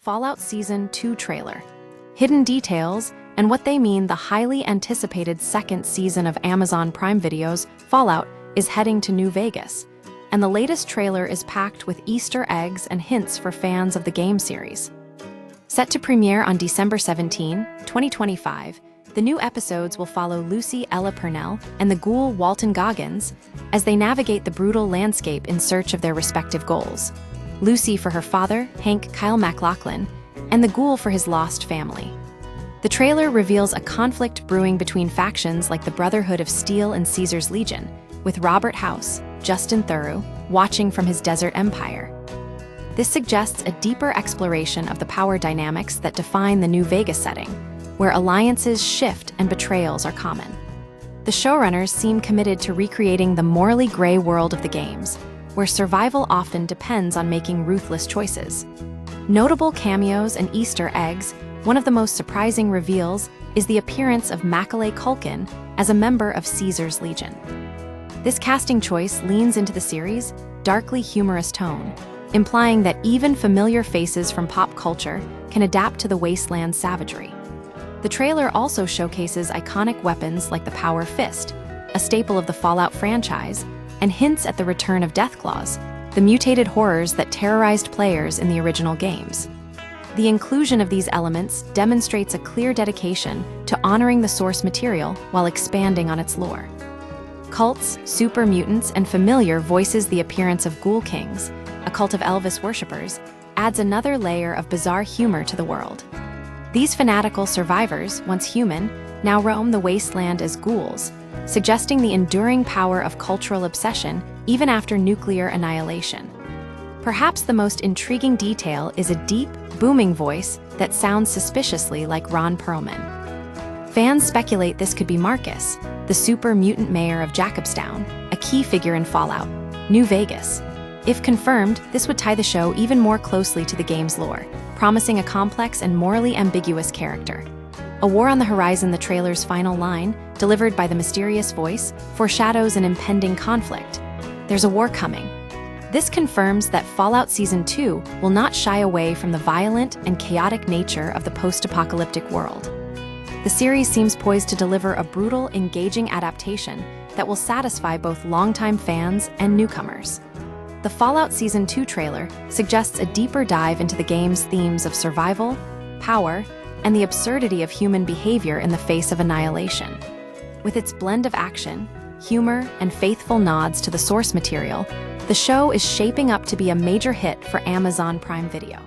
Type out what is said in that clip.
Fallout Season 2 trailer. Hidden details and what they mean. The highly anticipated second season of Amazon Prime Video's Fallout is heading to New Vegas, and the latest trailer is packed with Easter eggs and hints for fans of the game series. Set to premiere on December 17, 2025, the new episodes will follow Lucy Ella Purnell and the ghoul Walton Goggins as they navigate the brutal landscape in search of their respective goals. Lucy for her father, Hank Kyle MacLachlan, and the ghoul for his lost family. The trailer reveals a conflict brewing between factions like the Brotherhood of Steel and Caesar's Legion, with Robert House, Justin Theroux, watching from his desert empire. This suggests a deeper exploration of the power dynamics that define the New Vegas setting, where alliances shift and betrayals are common. The showrunners seem committed to recreating the morally gray world of the games, where survival often depends on making ruthless choices. Notable cameos and Easter eggs. One of the most surprising reveals is the appearance of Macaulay Culkin as a member of Caesar's Legion. This casting choice leans into the series' darkly humorous tone, implying that even familiar faces from pop culture can adapt to the wasteland's savagery. The trailer also showcases iconic weapons like the Power Fist, a staple of the Fallout franchise, and hints at the return of Deathclaws, the mutated horrors that terrorized players in the original games. The inclusion of these elements demonstrates a clear dedication to honoring the source material while expanding on its lore. Cults, super mutants, and familiar voices. The appearance of Ghoul Kings, a cult of Elvis worshippers, adds another layer of bizarre humor to the world. These fanatical survivors, once human, now roam the wasteland as ghouls, suggesting the enduring power of cultural obsession even after nuclear annihilation. Perhaps the most intriguing detail is a deep, booming voice that sounds suspiciously like Ron Perlman. Fans speculate this could be Marcus, the super mutant mayor of Jacobstown, a key figure in Fallout New Vegas. If confirmed, this would tie the show even more closely to the game's lore, promising a complex and morally ambiguous character. A war on the horizon. The trailer's final line, delivered by the mysterious voice, foreshadows an impending conflict. There's a war coming. This confirms that Fallout Season 2 will not shy away from the violent and chaotic nature of the post-apocalyptic world. The series seems poised to deliver a brutal, engaging adaptation that will satisfy both longtime fans and newcomers. The Fallout Season 2 trailer suggests a deeper dive into the game's themes of survival, power, and the absurdity of human behavior in the face of annihilation. With its blend of action, humor, and faithful nods to the source material, the show is shaping up to be a major hit for Amazon Prime Video.